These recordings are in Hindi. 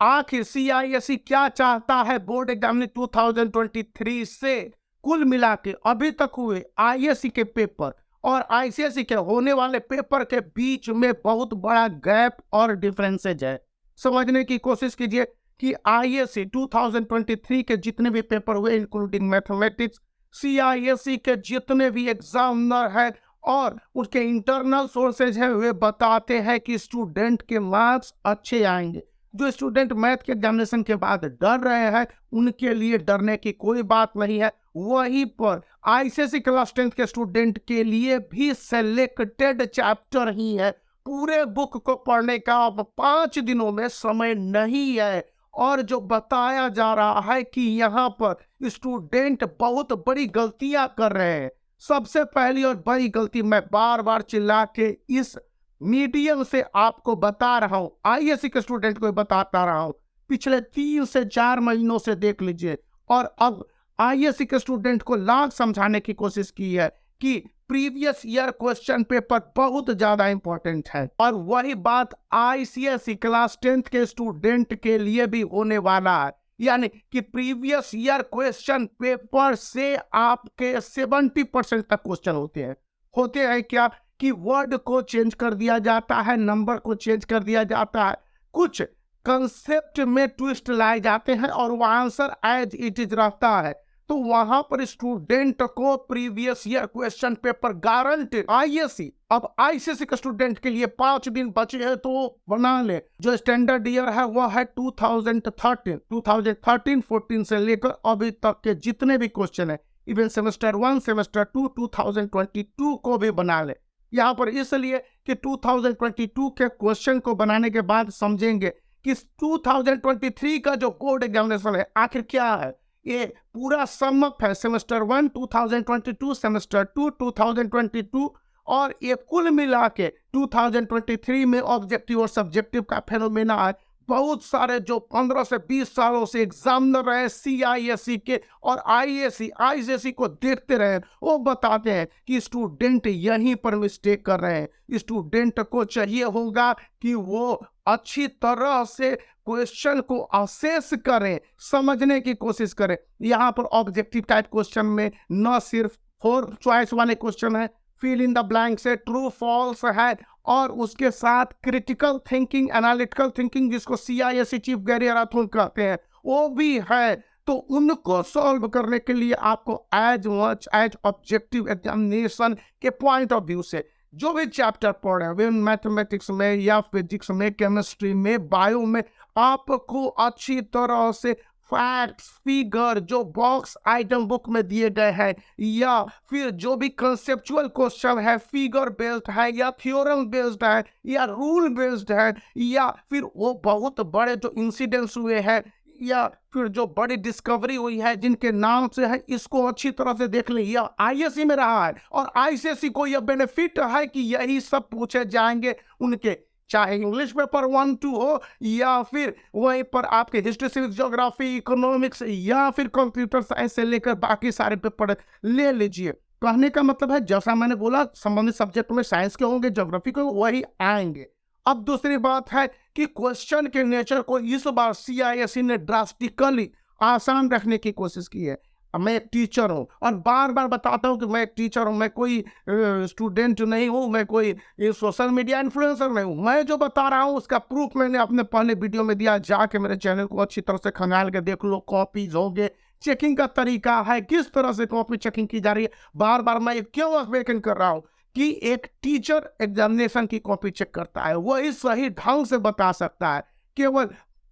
आखिर सीआईएसई क्या चाहता है बोर्ड एग्जामिनेशन 2023 से। कुल मिला के अभी तक हुए आईएससी के पेपर और आईसीएसई के होने वाले पेपर के बीच में बहुत बड़ा गैप और डिफरेंसेज है। समझने की कोशिश कीजिए कि आईएससी 2023 के जितने भी पेपर हुए इंक्लूडिंग मैथमेटिक्स, सीआईएसई के जितने भी एग्जामिनर है और उसके इंटरनल सोर्सेज है, वे बताते हैं कि स्टूडेंट के मार्क्स अच्छे आएंगे। जो स्टूडेंट मैथ के एग्जामिनेशन के बाद डर रहे हैं, उनके लिए डरने की कोई बात नहीं है। वहीं पर आईसीएसई क्लास 10 के स्टूडेंट के लिए भी सेलेक्टेड चैप्टर ही है। पूरे बुक को पढ़ने का अब 5 दिनों में समय नहीं है। और जो बताया जा रहा है कि यहाँ पर स्टूडेंट बहुत बड़ी गलतियां कर रहे हैं। सबसे पहली और बड़ी गलती मैं बार बार चिल्ला के इस मीडियम से आपको बता रहा हूं, आईएससी के स्टूडेंट को बताता रहा हूं, पिछले 3 से 4 महीनों से देख लीजिए। और अब आईएससी के स्टूडेंट को लाख समझाने की कोशिश की है कि प्रीवियस ईयर क्वेश्चन पेपर बहुत ज्यादा इंपॉर्टेंट है। और वही बात आईसीएसई क्लास 10 के स्टूडेंट के लिए भी होने वाला है। यानी कि प्रीवियस ईयर क्वेश्चन पेपर से आपके 70% तक क्वेश्चन होते हैं क्या कि वर्ड को चेंज कर दिया जाता है, नंबर को चेंज कर दिया जाता है, कुछ कंसेप्ट में ट्विस्ट लाए जाते हैं और वो आंसर एज इट इज रहता है। तो वहां पर स्टूडेंट को previous year question paper guaranteed. ISC अब आईसीएसई के स्टूडेंट के लिए 5 दिन बचे हैं तो बना ले। जो स्टैंडर्ड ईयर है वह है 2013-14 से लेकर अभी तक के जितने भी क्वेश्चन है, इवन सेमेस्टर 1 सेमेस्टर 2 2022 को भी बना ले। यहाँ पर इसलिए कि 2022 के क्वेश्चन को बनाने के बाद समझेंगे कि 2023 का जो बोर्ड एग्जामिनेशन है आखिर क्या है। ये पूरा समअप है, सेमेस्टर 1 2022, सेमेस्टर 2 2022 और ये कुल मिला के 2023 में ऑब्जेक्टिव और सब्जेक्टिव का फेनोमेना है। बहुत सारे जो 15 से 20 सालों से एग्जामिनर रहे सीआईएसई के और आईसीएसई को देखते रहे, वो बताते हैं कि स्टूडेंट यहीं पर मिस्टेक कर रहे हैं। स्टूडेंट को चाहिए होगा कि वो अच्छी तरह से क्वेश्चन को असेस करें, समझने की कोशिश करें। यहाँ पर ऑब्जेक्टिव टाइप क्वेश्चन में न सिर्फ 4 चॉइस वाले क्वेश्चन है, फिल इन द ब्लैंक से ट्रू फॉल्स है और उसके साथ क्रिटिकल थिंकिंग, एनालिटिकल थिंकिंग जिसको सीआईएसई चीफ गैरी राठौर कहते हैं, वो भी है। तो उनको सॉल्व करने के लिए आपको as much as objective examination के पॉइंट ऑफ व्यू से जो भी चैप्टर पढ़े हैं, मैथमेटिक्स में या फिजिक्स में, केमिस्ट्री में, बायो में, आपको अच्छी तरह से फैक्ट्स, फिगर जो बॉक्स आइटम बुक में दिए गए हैं या फिर जो भी कंसेप्चुअल क्वेश्चन है, फिगर बेस्ड है या थ्योरम बेस्ड है या रूल बेस्ड है या फिर वो बहुत बड़े जो इंसिडेंट्स हुए हैं या फिर जो बड़ी डिस्कवरी हुई है जिनके नाम से है, इसको अच्छी तरह से देख लें। यह आईएससी में रहा है और आईसीएसई को यह बेनिफिट है कि यही सब पूछे जाएंगे उनके, चाहे इंग्लिश पेपर 1-2 हो या फिर वहीं पर आपके हिस्ट्री, सिविक्स, ज्योग्राफी, इकोनॉमिक्स या फिर कंप्यूटर साइंस से लेकर बाकी सारे पेपर ले लीजिए। कहने का मतलब है जैसा मैंने बोला संबंधित सब्जेक्ट में साइंस के होंगे, ज्योग्राफी के वही आएंगे। अब दूसरी बात है कि क्वेश्चन के नेचर को इस बार सीआईएसई ने ड्रास्टिकली आसान रखने की कोशिश की है। मैं एक टीचर हूँ और बार बार बताता हूँ कि मैं एक टीचर हूँ, मैं कोई स्टूडेंट नहीं हूँ, मैं कोई सोशल मीडिया इन्फ्लुएंसर नहीं हूँ। मैं जो बता रहा हूँ उसका प्रूफ मैंने अपने पहले वीडियो में दिया, जाके मेरे चैनल को अच्छी तरह से खंगाल के देख लो। कॉपीज होंगे, चेकिंग का तरीका है, किस तरह से कॉपी चेकिंग की जा रही है। बार बार मैं क्यों एक्सप्लेन कर रहा हूँ कि एक टीचर एग्जामिनेशन की कॉपी चेक करता है, वही सही ढंग से बता सकता है। केवल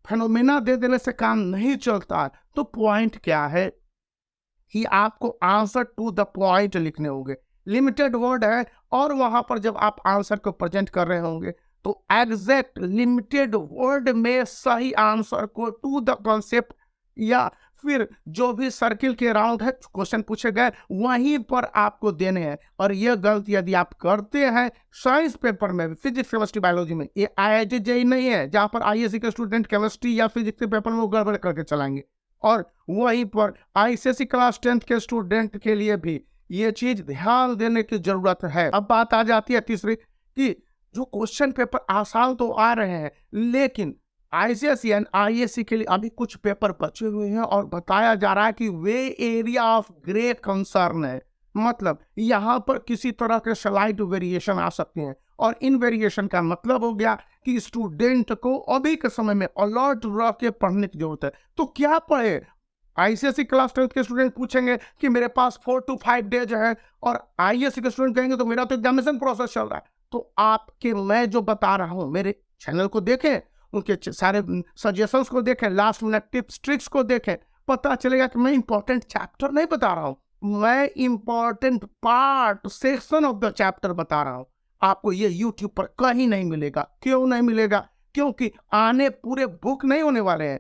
फेनोमेना दे देने से काम नहीं चलता। तो पॉइंट क्या है कि आपको आंसर टू द पॉइंट लिखने होंगे। लिमिटेड वर्ड है और वहां पर जब आप आंसर को प्रेजेंट कर रहे होंगे तो एग्जैक्ट लिमिटेड वर्ड में सही आंसर को टू द कॉन्सेप्ट या फिर जो भी सर्किल के अराउंड है क्वेश्चन पूछे गए वहीं पर आपको देने हैं। और यह गलती यदि आप करते हैं साइंस पेपर में, फिजिक्स, केमिस्ट्री, बायोलॉजी में, ये आईआईटी जेईई नहीं है जहां पर आईएससी के स्टूडेंट केमिस्ट्री या फिजिक्स के पेपर में वो गड़बड़ करके चलाएंगे। और वहीं पर आईसीएसई क्लास 10 के स्टूडेंट के लिए भी ये चीज ध्यान देने की जरूरत है। अब बात आ जाती है तीसरी कि जो क्वेश्चन पेपर आसान तो आ रहे हैं लेकिन आईसीएसई एंड आईएससी के लिए अभी कुछ पेपर बचे हुए हैं और बताया जा रहा है कि वे एरिया ऑफ ग्रेट कंसर्न है। मतलब यहाँ पर किसी तरह के स्लाइड वेरिएशन आ सकते हैं और इन वेरिएशन का मतलब हो गया कि स्टूडेंट को अभी के समय में अलर्ट रह के पढ़ने की जरूरत है। तो क्या पढ़े? आईसीएसई क्लास 10 के स्टूडेंट पूछेंगे कि मेरे पास 4 to 5 डेज है, और आईएससी के स्टूडेंट कहेंगे तो मेरा तो एग्जामिनेशन प्रोसेस चल रहा है। तो आपके मैं जो बता रहा हूँ, मेरे चैनल को देखें, उनके सारे सजेशंस को देखें, लास्ट मिनट टिप्स ट्रिक्स को देखें, पता चलेगा कि मैं इंपॉर्टेंट चैप्टर नहीं बता रहा हूँ, मैं important part section of the chapter बता रहा हूँ। आपको ये यूट्यूब पर कहीं नहीं मिलेगा। क्यों नहीं मिलेगा? क्योंकि आने पूरे बुक नहीं होने वाले हैं,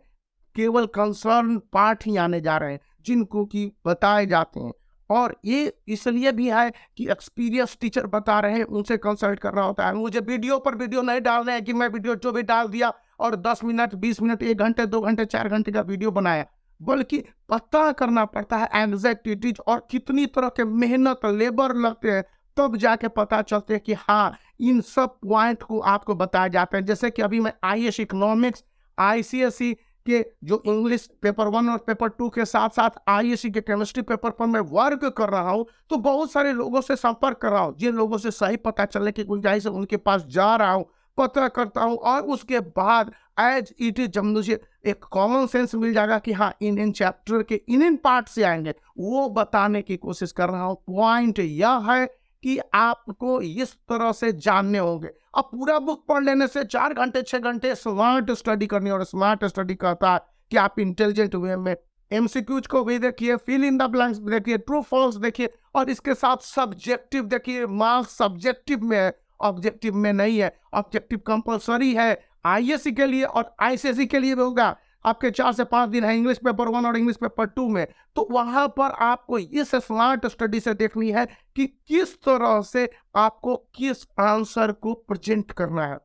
केवल कंसर्न पार्ट ही आने जा रहे हैं जिनको कि बताए जाते हैं। और ये इसलिए भी है कि एक्सपीरियंस टीचर बता रहे हैं, उनसे कंसल्ट करना होता है। मुझे वीडियो पर वीडियो नहीं डालना है कि मैं वीडियो जो भी डाल दिया और 10 मिनट 20 मिनट 1 घंटे 2 घंटे 4 घंटे का वीडियो बनाया, बल्कि पता करना पड़ता है एग्जैक्टिविटीज और कितनी तरह के मेहनत लेबर लगते हैं, तब जाके पता चलते हैं कि हाँ इन सब पॉइंट को आपको बताए जाते हैं। जैसे कि अभी मैं आईएएस इकोनॉमिक्स आईसीएसई के जो इंग्लिश पेपर 1 और पेपर 2 के साथ साथ आईएससी के केमिस्ट्री पेपर पर मैं वर्क कर रहा हूं, तो बहुत सारे लोगों से संपर्क कर रहा हूं, जिन लोगों से सही पता चलने की गुंजाइश है उनके पास जा रहा हूं, पता करता हूं, और उसके बाद एज इट इज जब मुझे एक कॉमन सेंस मिल जाएगा कि हाँ इन चैप्टर के इन पार्ट से आएंगे, वो बताने की कोशिश कर रहा हूँ। पॉइंट यह है कि आपको इस तरह से जानने होंगे। अब पूरा बुक पढ़ लेने से 4 घंटे 6 घंटे स्मार्ट स्टडी करनी, और स्मार्ट स्टडी कहता है कि आप इंटेलिजेंट वे में एमसीक्यूज को भी देखिए, फिल इन द ब्लैंक्स देखिए, ट्रू फॉल्स देखिए, और इसके साथ सब्जेक्टिव देखिए। मार्क्स सब्जेक्टिव में है, ऑब्जेक्टिव में नहीं है। ऑब्जेक्टिव कंपलसरी है आईएससी के लिए और आईसीएसई के लिए भी होगा। आपके 4 से 5 दिन है इंग्लिश पेपर 1 और इंग्लिश पेपर 2 में, तो वहां पर आपको इस स्मार्ट स्टडी से देखनी है कि किस तरह से आपको किस आंसर को प्रेजेंट करना है।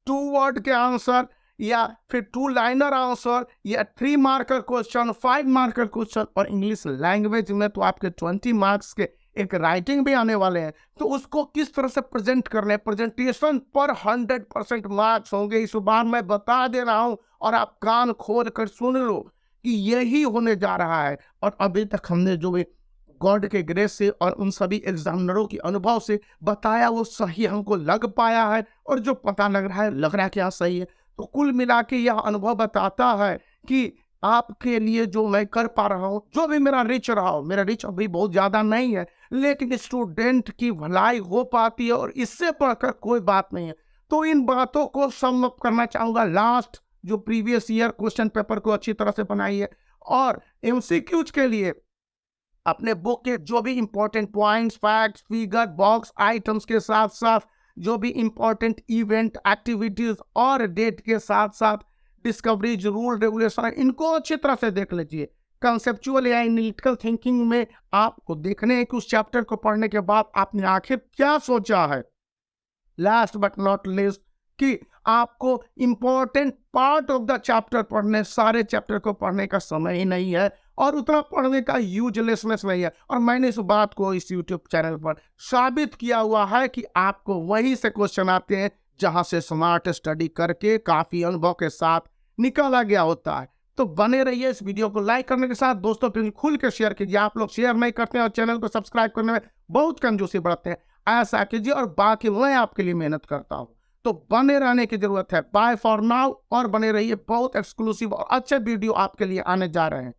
2 वर्ड के आंसर या फिर 2 लाइनर आंसर या 3 मार्कर क्वेश्चन, 5 मार्कर क्वेश्चन, और इंग्लिश लैंग्वेज में तो आपके 20 मार्क्स के एक राइटिंग भी आने वाले हैं, तो उसको किस तरह से प्रेजेंट करना है। प्रेजेंटेशन पर 100% मार्क्स होंगे, इस बार मैं बता दे रहा हूं, और आप कान खोल कर सुन लो कि यही होने जा रहा है। और अभी तक हमने जो भी गॉड के ग्रेस से और उन सभी एग्जामिनरों के अनुभव से बताया वो सही हमको लग पाया है, और जो पता लग रहा है क्या सही है। तो कुल मिला के यह अनुभव बताता है कि आपके लिए जो मैं कर पा रहा हूँ, जो भी मेरा रिच रहा हो, मेरा रिच अभी बहुत ज़्यादा नहीं है, लेकिन स्टूडेंट की भलाई हो पाती है, और इससे बढ़कर कोई बात नहीं है। तो इन बातों को सम अप करना चाहूँगा। लास्ट जो प्रीवियस ईयर क्वेश्चन पेपर को अच्छी तरह से बनाइए, और एमसीक्यूज के लिए अपने बुक के जो भी important points, facts, figure, box items के साथ साथ जो भी इंपॉर्टेंट इवेंट एक्टिविटीज और डेट के साथ साथ डिस्कवरीज, रूल, रेगुलेशन, इनको अच्छी तरह से देख लीजिए। कंसेप्चुअल या एनालिटिकल थिंकिंग में आपको देखने हैं कि उस चैप्टर को पढ़ने के बाद आपने आखिर क्या सोचा है। लास्ट बट नॉट लीस्ट कि आपको important part of the chapter पढ़ने, सारे चैप्टर को पढ़ने का समय ही नहीं है, और उतना पढ़ने का यूजलेसनेस नहीं है। और मैंने इस बात को इस यूट्यूब चैनल पर साबित किया हुआ है कि आपको वहीं से क्वेश्चन आते हैं जहां से स्मार्ट स्टडी करके काफी अनुभव के साथ निकाला गया होता है। तो बने रहिए, इस वीडियो को लाइक करने के साथ दोस्तों पे खुल के शेयर कीजिए। आप लोग शेयर नहीं करते हैं और चैनल को सब्सक्राइब करने में बहुत कंजूसी बरतते हैं, ऐसा कीजिए, और बाकी मैं आपके लिए मेहनत करता हूँ। तो बने रहने की जरूरत है। बाय फॉर नाउ, और बने रहिए, बहुत एक्सक्लूसिव और अच्छे वीडियो आपके लिए आने जा रहे हैं।